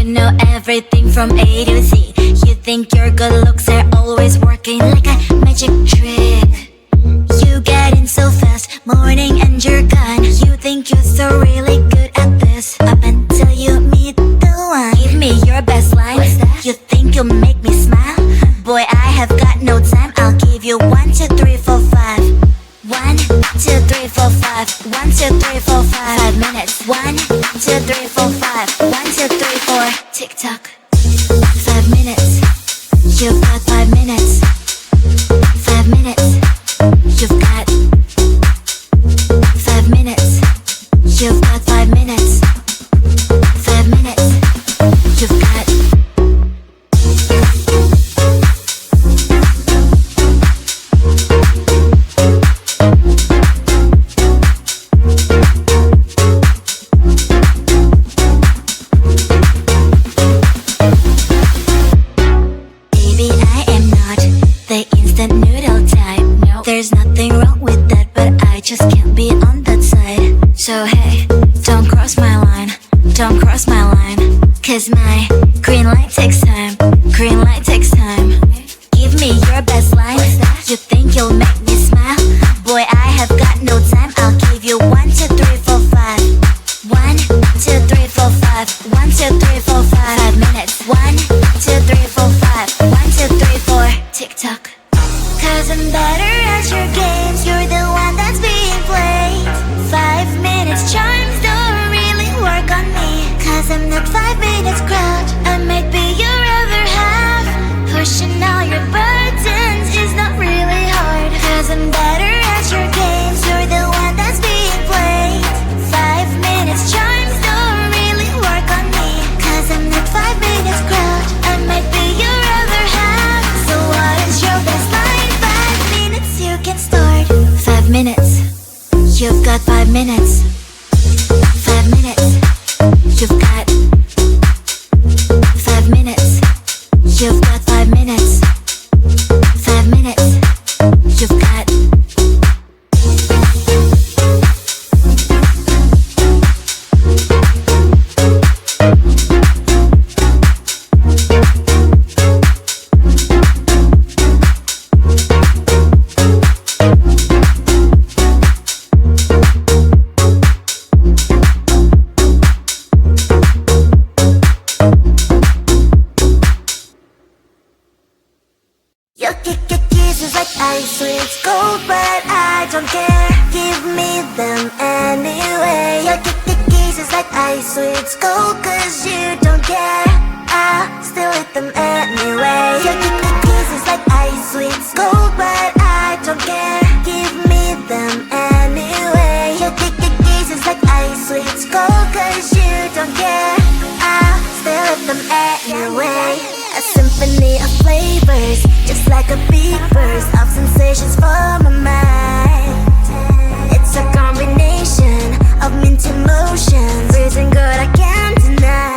know everything from A to Z. You think your good looks are always working like a magic trick. You get in so fast, morning and you're gone. You think you're so really good at this, up until you meet the one. Give me your best line. You think you'll make me smile? Boy, I have got no time. I'll give you 1, 2, 3, 4, 5. 1, 2, 3, 4, 5. 1, 2, 3, 4, 5. 5 minutes. 1, 2, 3, 4, 5. 1, 2, 3, 4. Tick tock. 5 minutes. You've got 5 minutes. 5 minutes. You've got 5 minutes. You've got 5 minutes. 5 minutes. You've got. Baby, I am not the instant noodle type. No, there's nothing wrong with that, but I just can't be on that side. So hey, don't cross my line. Don't cross my line. 'Cause my green light takes time. Green light takes time. Give me your best line. You think you'll make me smile? Boy, I have got no time. I'll give you 1, 2, 3, 4, 5. 1, 2, 3, 4, 5. 1, 2, 3, 4, 5. 5 minutes. 1, 2, 3, 4, 5. 1, 2, 3, 4. Tick tock. 'Cause I'm better at your games. You're the one that's being played. 5 minutes charms don't really work on me. 'Cause I'm not 5 minutes crowd. I might be your other half. Pushing all your burdens is not really hard. 'Cause I'm better at your games. You're the one that's being played. 5 minutes charms don't really work on me. 'Cause I'm not 5 minutes crowd. I might be your other half. So what is your best line? 5 minutes you can start. 5 minutes. You've got 5 minutes. 5 minutes. You've got 5 minutes. You've got 5 minutes. 5 minutes. You've got. Your kisses like ice, it's cold, but I don't care. Give me them anyway. Your kisses like ice, it's cold, 'cause you don't care. I still eat them anyway. Your kisses like ice, it's cold, but I don't care. Give me them anyway. Your kisses like ice, it's cold, 'cause you don't care. I still eat them anyway. A symphony of flavors, just like a big burst of sensations for my mind. It's a combination of mint emotions, freezing good I can't deny.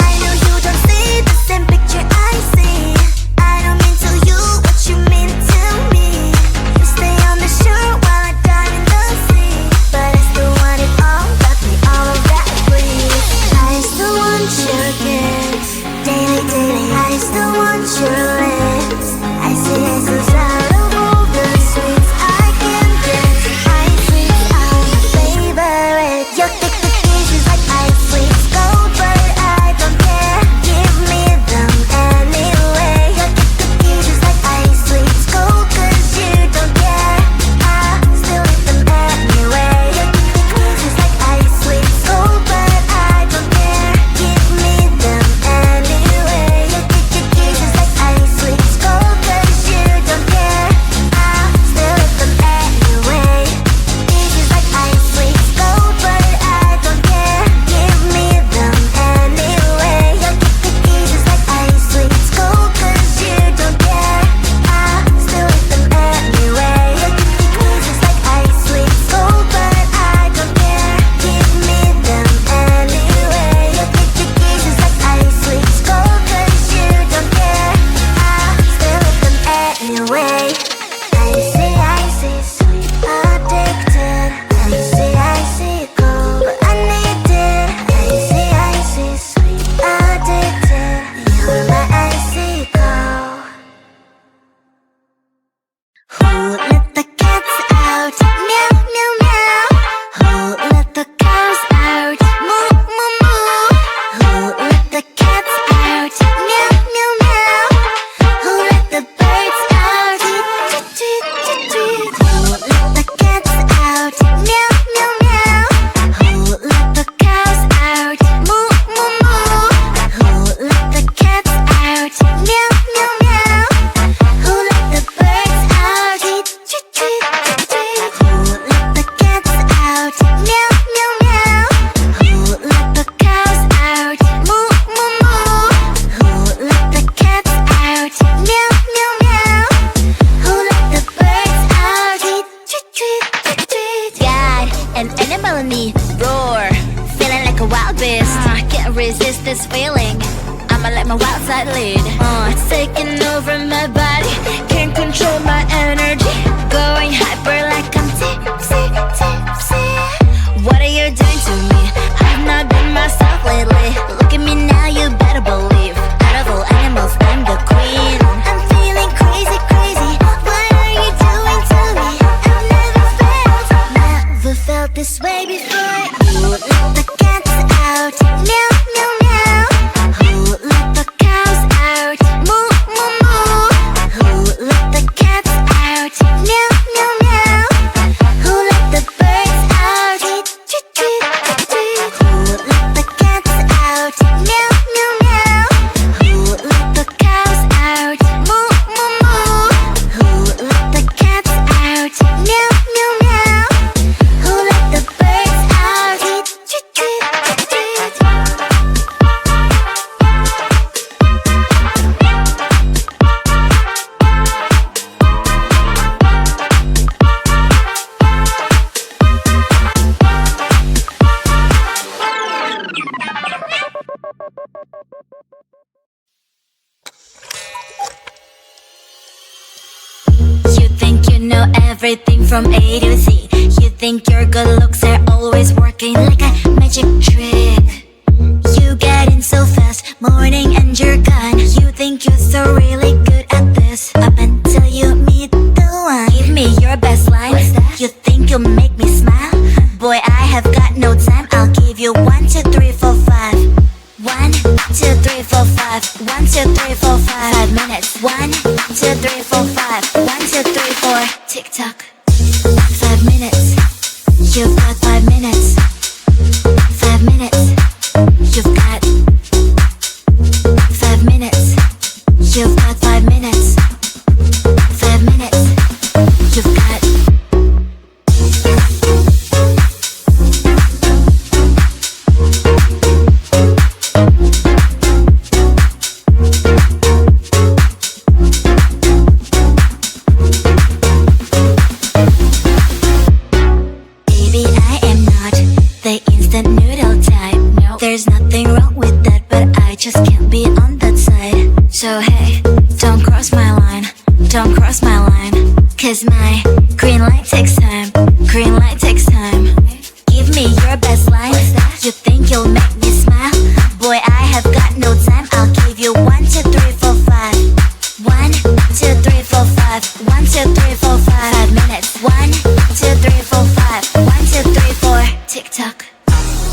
I know you don't see the same picture I see. I don't mean to you what you mean to me. You stay on the shore while I dive in the sea, but I still want it all, got me all of that, please. I still want your gifts. Daily, I still want your lips. I see this is out of an animal in me. Roar, feeling like a wild beast. Can't resist this feeling. I'ma let my wild side lead. It's taking over my body. Can't control my energy. Going hyper like I'm tipsy, tipsy. What are you doing to me? I've not been myself lately. Look at me now, you better believe. Out of all animals, I'm the queen. I'm feeling crazy, crazy. What are you doing to me? I've never felt this way before. Who let the cats out? Meow, meow, meow. Who let the cows out? Moo, moo, moo. Who let the cats out? Meow, meow, meow. Who let the birds out? Tweet, tweet, tweet, tweet. Who let the cats out? Meow, meow, meow. Who let the cows out? Moo, moo, moo. Who let the cats out? Meow, meow, meow. Who let the birds out? Tweet, tweet, tweet, tweet. You think you know everything from A to Z. You think your good looks are always working like a magic trick. You get in so fast, morning and you're gone. You think you're so really good at this, up until you meet the one. Give me your best line. You think you'll make me smile? Boy, I have got no time. I'll give you 1, 2, 3, 4, 5. 1, 2, 3, 4, 5. 1, 2, 3, 4, 5. 5 minutes. 1, 2, 3, 4, 5. 1, 2, 3, 4. Tick tock. 5 minutes. You've got 5 minutes. 5 minutes. You've got 5 minutes. You've got 5 minutes. 5 minutes. You've got. Baby, I am not the instant noodle type. No, there's nothing wrong with that, but I just can't be on that side. So hey, don't cross my line, don't cross my line. Cause my green light takes time, green light takes time. Give me your best line. You think you'll make me smile? Boy, I have got no time. I'll give you 1, 2, 3, 4, 5. 1, 2, 3, 4, 5. 1, 2, 3, 4, 5. 5 minutes. 1, 2, 3, 4, 5. 1, 2, 3, 4. Tick tock.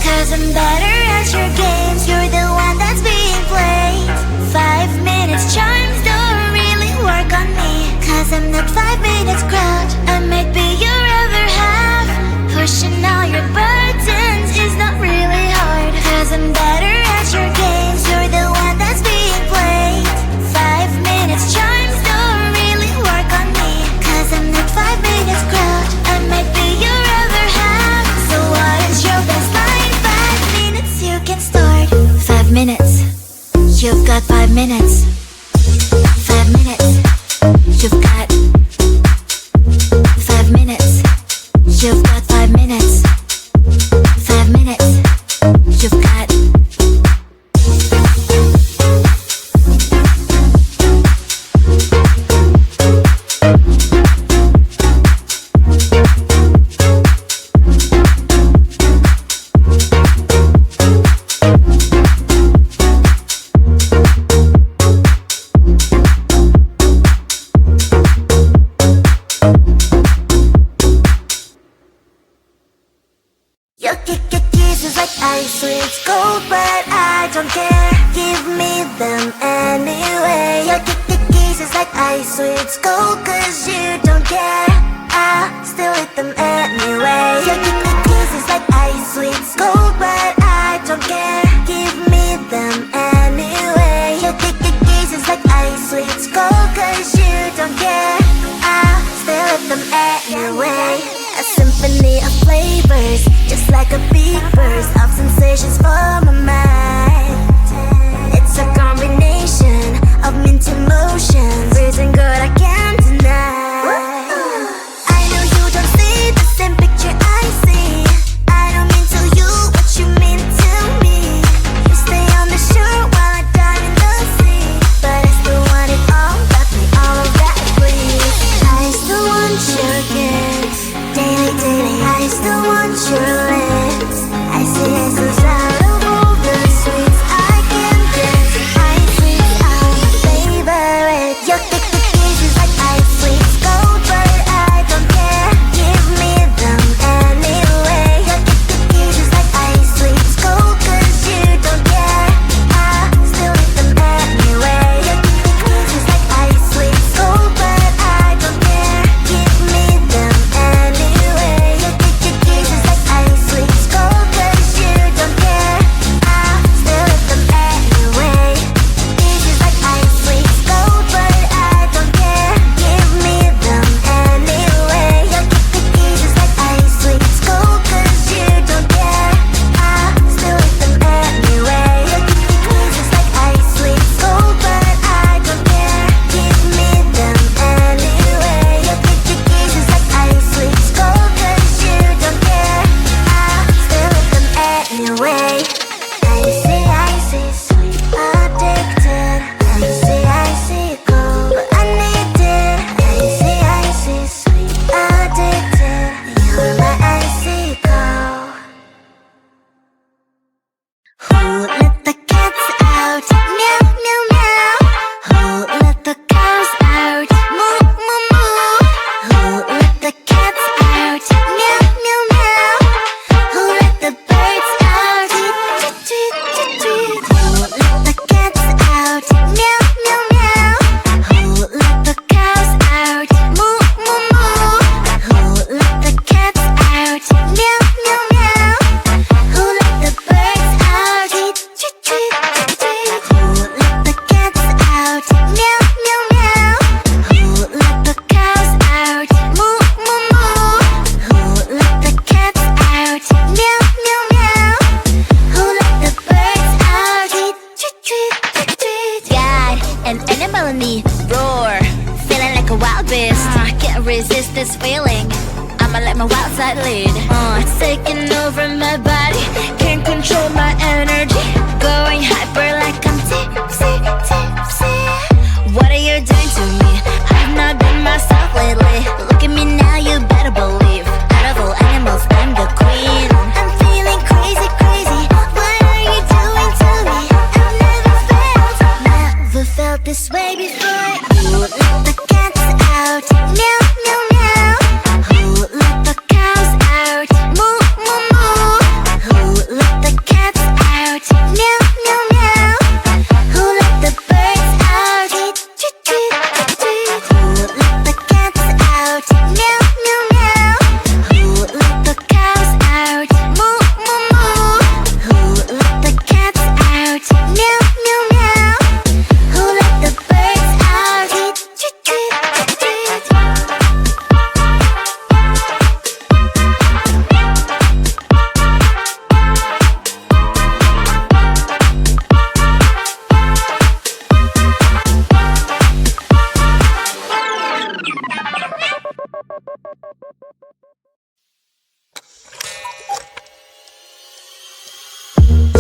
Cause I'm better at your games. You're the one that's being played. 5 minutes charms don't really work on me. Cause I'm not 5 minutes crowd. I might be your other half. Pushing all your burdens is not really hard. Cause I'm better at your games. You're the one that's being played. 5 minutes charms don't really work on me. Cause I'm not 5 minutes crowd. I might be your other half. So what is your best line? 5 minutes you can start. 5 minutes. You've got 5 minutes. 5 minutes. You've got 5 minutes. You've got 5 minutes. 5 minutes. You've got. Your kisses like ice, it's cold, but I don't care. Give me them anyway. Your kisses like ice, it's cold, cause you don't care. I still eat them anyway. Your kisses like ice, it's cold, but I don't care. Give me them anyway. Your kisses like ice, it's cold, cause you don't care. I still eat them anyway. A symphony of flavors, just like a big burst of sensations for my mind. It's a combination of mint emotions, reason good I can't deny. I know you don't see the same picture I see. this feeling. I'ma let my wild side lead. It's taking over my body. Can't control my energy. Going hyper like I'm tipsy, tipsy. What are you doing to me? I've not been myself lately. Look at me now, you better believe. Out of all animals, I'm the queen. I'm feeling crazy, crazy. What are you doing to me? I've never felt this way before. Who let the cats out? Meow, meow, meow. Who let the cows out? Moo, moo, moo. Who let the cats out? Meow, meow, meow. Who let the birds out? Tweet, tweet, tweet, tweet. Who let the cats out? Meow, meow, meow. Who let the cows out? Moo, moo, moo. Who let the cats out? Meow, meow, meow. Who let the birds out? Tweet, tweet, tweet, tweet.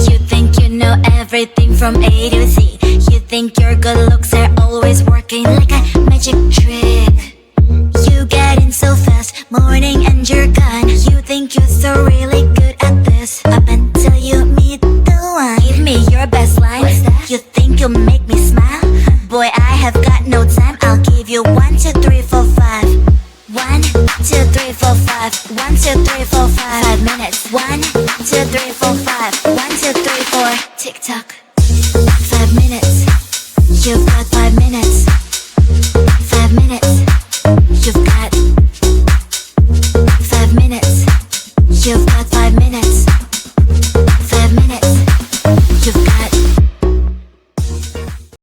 You think you know everything from A to Z. You think your good looks are always working like a magic trick. You get in so fast, morning and you're gone. You think you're so really good at this, up until you meet the one. Give me your best line. You think you'll make me smile? Boy, I have got no time. I'll give you 1, 2, 3, 4, 5. 1, 2, 3, 4, 5. 1, 2, 3, 4, 5. 5 minutes. 1, 2, 3, 4, 5. 1, 2, 3, 4. Tick tock. 5 minutes. You've got